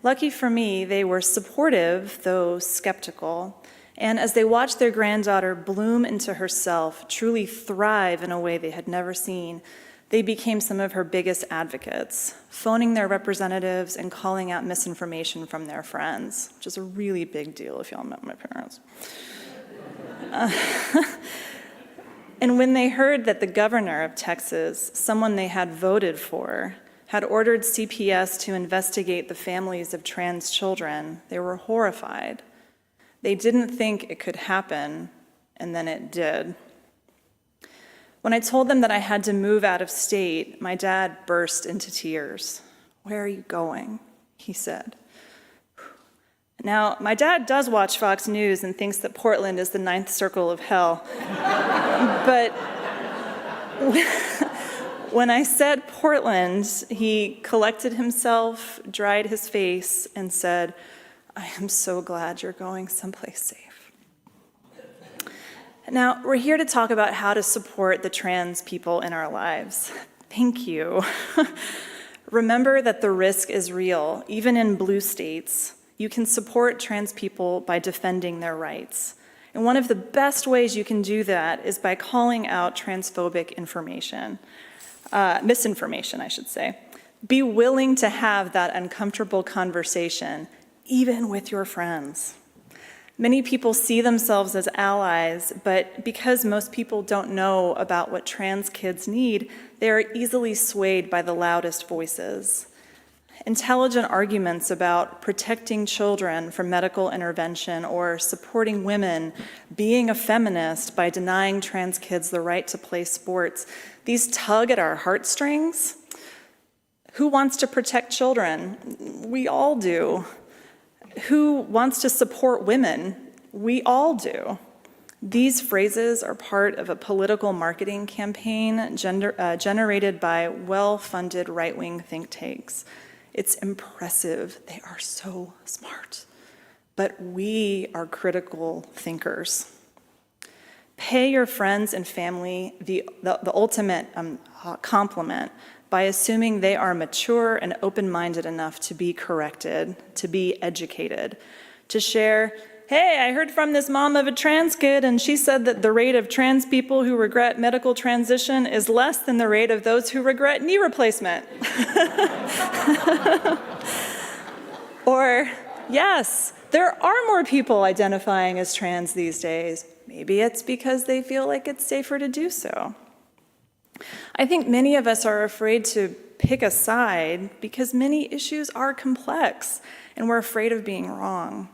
[SPEAKER 9] Lucky for me, they were supportive, though skeptical, and as they watched their granddaughter bloom into herself, truly thrive in a way they had never seen, they became some of her biggest advocates, phoning their representatives and calling out misinformation from their friends, which is a really big deal if y'all met my parents. And when they heard that the governor of Texas, someone they had voted for, had ordered CPS to investigate the families of trans children, they were horrified. They didn't think it could happen, and then it did. When I told them that I had to move out of state, my dad burst into tears. "Where are you going?" he said. Now, my dad does watch Fox News and thinks that Portland is the 9th circle of hell. But when I said Portland, he collected himself, dried his face, and said, "I am so glad you're going someplace safe." Now, we're here to talk about how to support the trans people in our lives. Thank you. Remember that the risk is real, even in blue states. You can support trans people by defending their rights. And one of the best ways you can do that is by calling out transphobic misinformation, I should say. Be willing to have that uncomfortable conversation, even with your friends. Many people see themselves as allies, but because most people don't know about what trans kids need, they are easily swayed by the loudest voices. Intelligent arguments about protecting children from medical intervention or supporting women, being a feminist by denying trans kids the right to play sports, these tug at our heartstrings. Who wants to protect children? We all do. Who wants to support women? We all do. These phrases are part of a political marketing campaign generated by well-funded right-wing think tanks. It's impressive. They are so smart. But we are critical thinkers. Pay your friends and family the ultimate compliment by assuming they are mature and open-minded enough to be corrected, to be educated, to share, "Hey, I heard from this mom of a trans kid, and she said that the rate of trans people who regret medical transition is less than the rate of those who regret knee replacement." Or, "Yes, there are more people identifying as trans these days. Maybe it's because they feel like it's safer to do so." I think many of us are afraid to pick a side because many issues are complex and we're afraid of being wrong.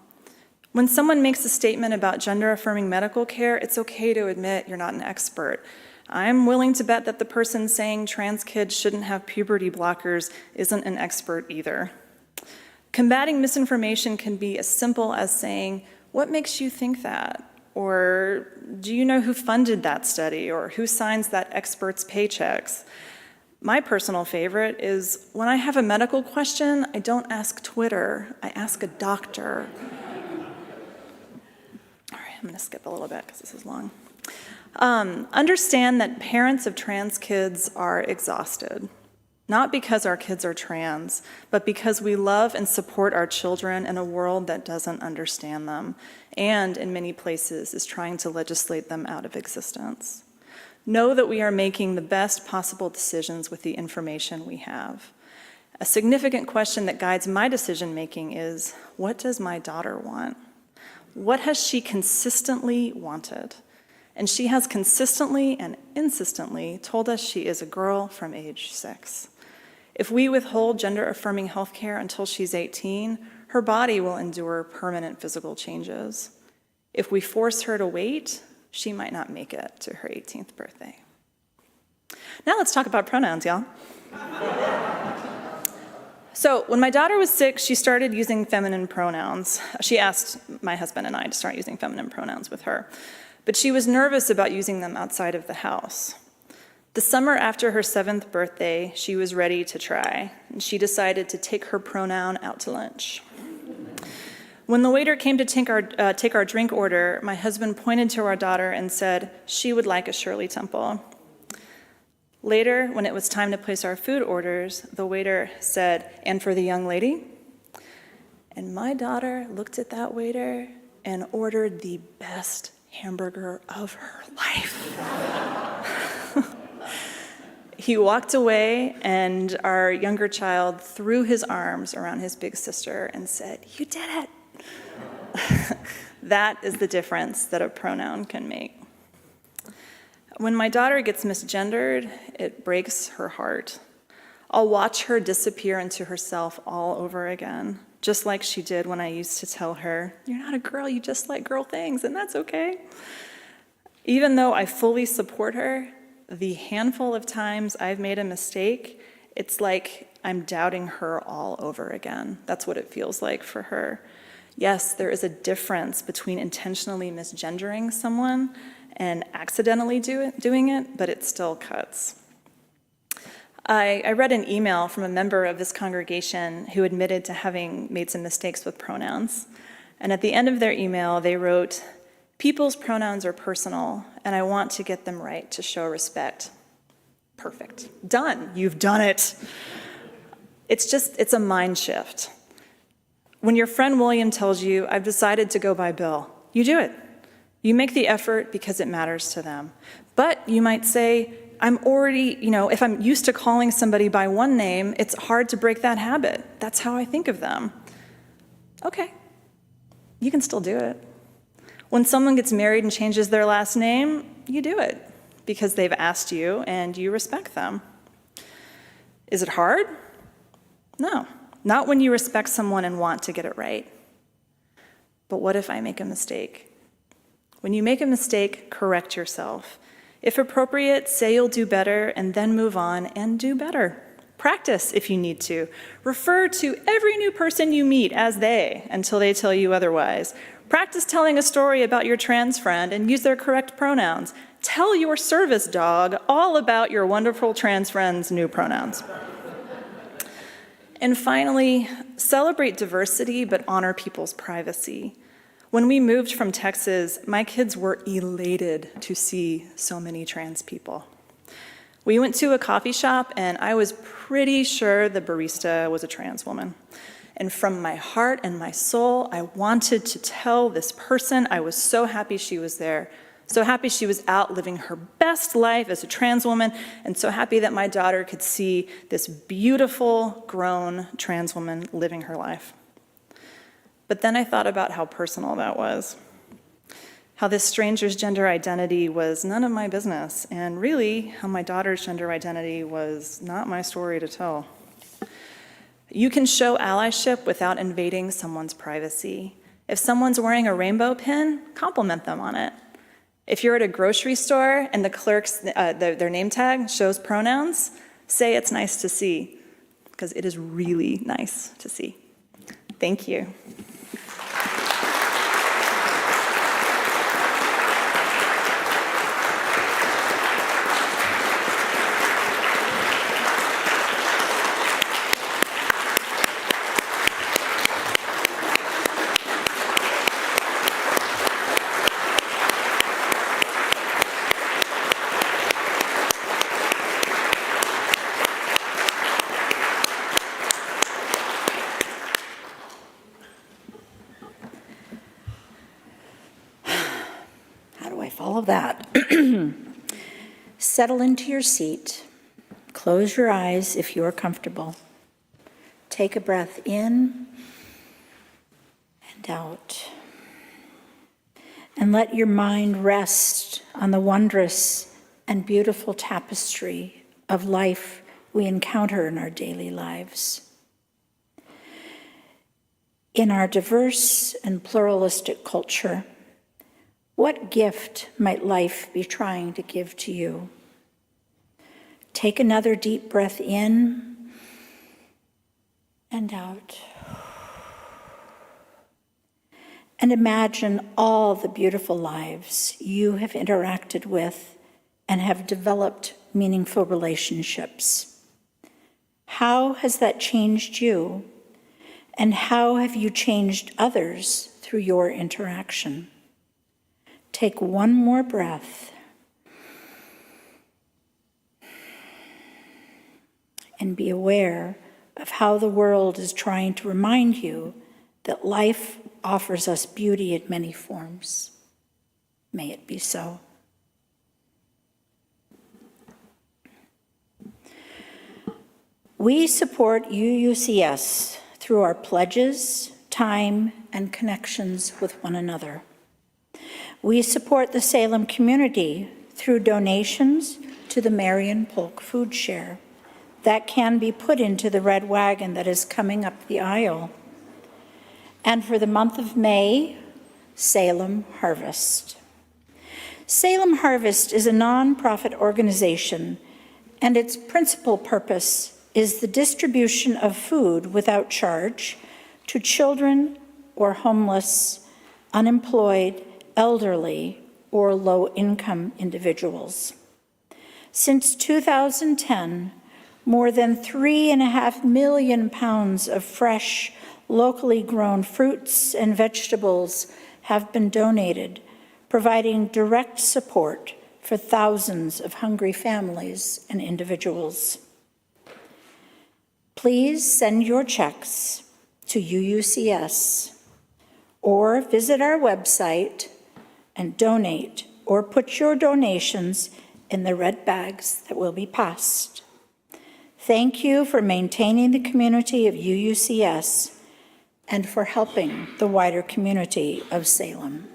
[SPEAKER 9] When someone makes a statement about gender-affirming medical care, it's okay to admit you're not an expert. I'm willing to bet that the person saying trans kids shouldn't have puberty blockers isn't an expert either. Combating misinformation can be as simple as saying, "What makes you think that?" Or, "Do you know who funded that study?" Or, "Who signs that expert's paychecks?" My personal favorite is, when I have a medical question, I don't ask Twitter, I ask a doctor. All right, I'm gonna skip a little bit because this is long. Understand that parents of trans kids are exhausted, not because our kids are trans, but because we love and support our children in a world that doesn't understand them, and in many places is trying to legislate them out of existence. Know that we are making the best possible decisions with the information we have. A significant question that guides my decision-making is, what does my daughter want? What has she consistently wanted? And she has consistently and insistently told us she is a girl from age 6. If we withhold gender-affirming health care until she's 18, her body will endure permanent physical changes. If we force her to wait, she might not make it to her 18th birthday. Now let's talk about pronouns, y'all. So when my daughter was 6, she started using feminine pronouns. She asked my husband and I to start using feminine pronouns with her. But she was nervous about using them outside of the house. The summer after her 7th birthday, she was ready to try, and she decided to take her pronoun out to lunch. When the waiter came to take our drink order, my husband pointed to our daughter and said she would like a Shirley Temple. Later, when it was time to place our food orders, the waiter said, "And for the young lady?" And my daughter looked at that waiter and ordered the best hamburger of her life. He walked away, and our younger child threw his arms around his big sister and said, "You did it." That is the difference that a pronoun can make. When my daughter gets misgendered, it breaks her heart. I'll watch her disappear into herself all over again, just like she did when I used to tell her, "You're not a girl, you just like girl things, and that's okay." Even though I fully support her, the handful of times I've made a mistake, it's like I'm doubting her all over again. That's what it feels like for her. Yes, there is a difference between intentionally misgendering someone and accidentally doing it, but it still cuts. I read an email from a member of this congregation who admitted to having made some mistakes with pronouns. And at the end of their email, they wrote, "People's pronouns are personal, and I want to get them right to show respect." Perfect. Done. You've done it. It's a mind shift. When your friend William tells you, "I've decided to go by Bill," you do it. You make the effort because it matters to them. But you might say, "I'm already, if I'm used to calling somebody by one name, it's hard to break that habit. That's how I think of them." Okay, you can still do it. When someone gets married and changes their last name, you do it because they've asked you and you respect them. Is it hard? No, not when you respect someone and want to get it right. But what if I make a mistake? When you make a mistake, correct yourself. If appropriate, say you'll do better and then move on and do better. Practice if you need to. Refer to every new person you meet as they until they tell you otherwise. Practice telling a story about your trans friend and use their correct pronouns. Tell your service dog all about your wonderful trans friend's new pronouns. And finally, celebrate diversity but honor people's privacy. When we moved from Texas, my kids were elated to see so many trans people. We went to a coffee shop, and I was pretty sure the barista was a trans woman. And from my heart and my soul, I wanted to tell this person I was so happy she was there, so happy she was out living her best life as a trans woman, and so happy that my daughter could see this beautiful, grown trans woman living her life. But then I thought about how personal that was. how this stranger's gender identity was none of my business, and really how my daughter's gender identity was not my story to tell. You can show allyship without invading someone's privacy. If someone's wearing a rainbow pin, compliment them on it. If you're at a grocery store and the clerk's their name tag shows pronouns, say it's nice to see, because it is really nice to see. Thank you.
[SPEAKER 2] All of that. Settle into your seat. Close your eyes if you are comfortable. Take a breath in and out. And let your mind rest on the wondrous and beautiful tapestry of life we encounter in our daily lives. In our diverse and pluralistic culture, what gift might life be trying to give to you? Take another deep breath in and out. And imagine all the beautiful lives you have interacted with and have developed meaningful relationships. How has that changed you? And how have you changed others through your interaction? Take one more breath and be aware of how the world is trying to remind you that life offers us beauty in many forms. May it be so. We support UUCS through our pledges, time, and connections with one another. We support the Salem community through donations to the Marion Polk Food Share that can be put into the red wagon that is coming up the aisle. And for the month of May, Salem Harvest. Salem Harvest is a nonprofit organization, and its principal purpose is the distribution of food without charge to children or homeless, unemployed, elderly, or low-income individuals. Since 2010, more than 3.5 million pounds of fresh, locally grown fruits and vegetables have been donated, providing direct support for thousands of hungry families and individuals. Please send your checks to UUCS or visit our website and donate, or put your donations in the red bags that will be passed. Thank you for maintaining the community of UUCS and for helping the wider community of Salem.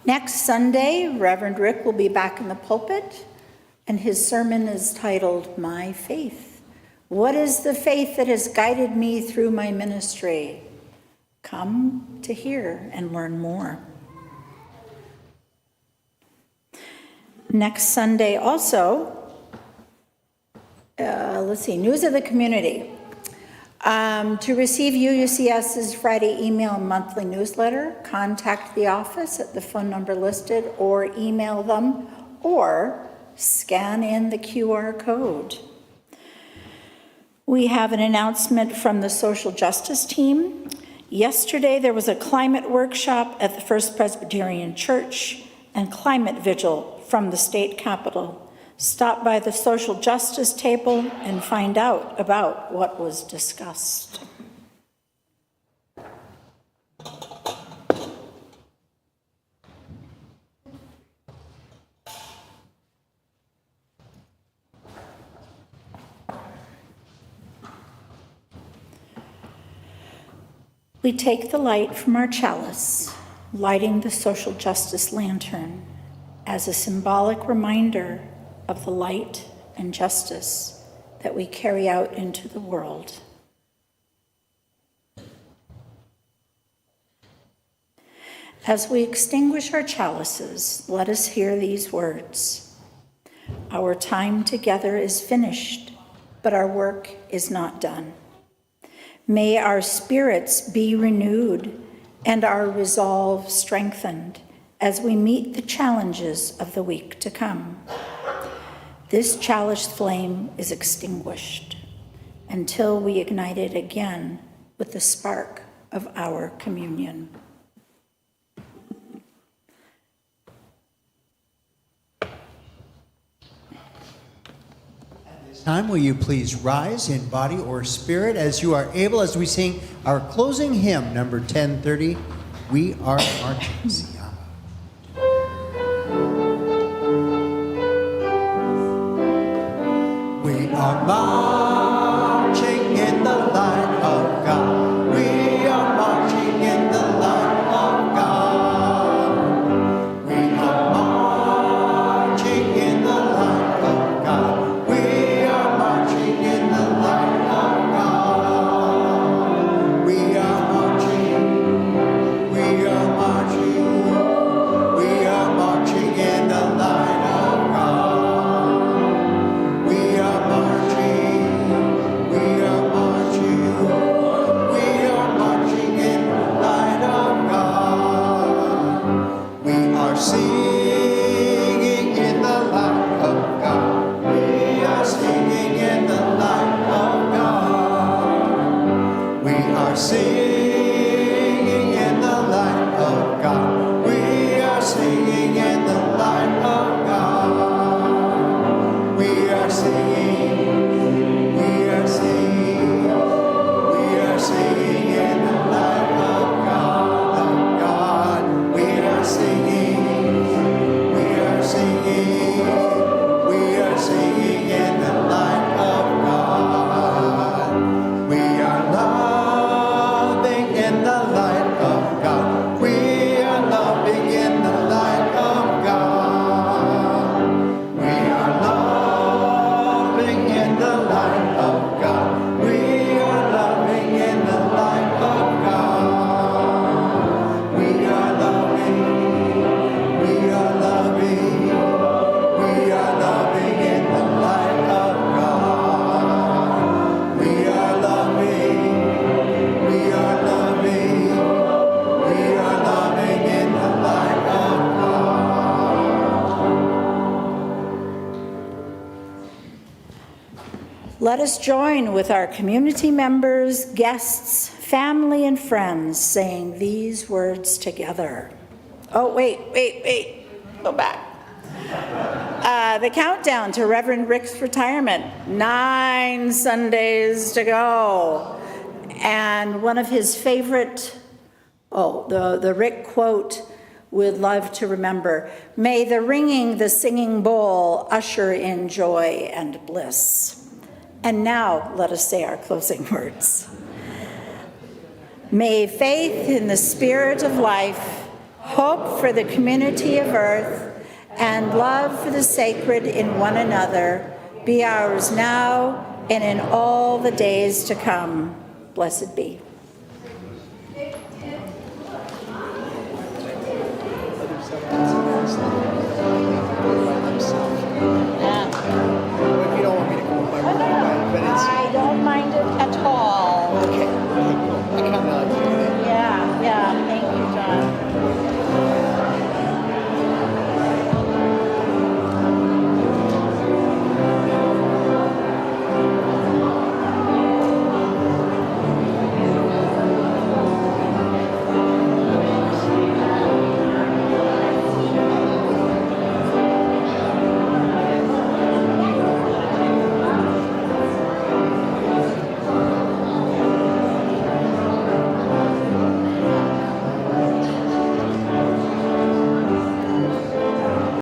[SPEAKER 2] Next Sunday, Reverend Rick will be back in the pulpit, and his sermon is titled, My Faith. What is the faith that has guided me through my ministry? Come to hear and learn more. Next Sunday also, News of the Community. To receive UUCS's Friday email and monthly newsletter, contact the office at the phone number listed or email them or scan in the QR code. We have an announcement from the social justice team. Yesterday, there was a climate workshop at the First Presbyterian Church and climate vigil from the state capitol. Stop by the social justice table and find out about what was discussed. We take the light from our chalice, lighting the social justice lantern as a symbolic reminder of the light and justice that we carry out into the world. As we extinguish our chalices, let us hear these words. Our time together is finished, but our work is not done. May our spirits be renewed and our resolve strengthened as we meet the challenges of the week to come. This chalice flame is extinguished until we ignite it again with the spark of our communion.
[SPEAKER 1] Time, will you please rise in body or spirit as you are able as we sing our closing hymn, number 1030, We Are Marching. We are marching in the light of God. We are marching in the light of God. We are marching in the light of God. We are marching in the light of God. We are marching. We are marching. We are marching in the light of God. We are marching. We are marching. We are marching in the light of God. We are singing in the light of God. We are singing in the light of God. We are singing in the light of God. We are singing in the light of God. We are singing. We are singing. We are singing in the light of God. We are singing. We are singing. We are singing in the light of God. We are loving in the light of God. We are loving in the light of God. We are loving in the light of God. We are loving in the light of God. We are loving. We are loving. We are loving in the light of God. We are loving. We are loving. We are loving in the light of God.
[SPEAKER 2] Let us join with our community members, guests, family, and friends saying these words together. Oh, wait. Go back. The countdown to Reverend Rick's retirement, 9 Sundays to go. And one of his favorite, the Rick quote we'd love to remember. May the ringing, the singing bowl usher in joy and bliss. And now let us say our closing words. May faith in the spirit of life, hope for the community of earth, and love for the sacred in one another be ours now and in all the days to come. Blessed be.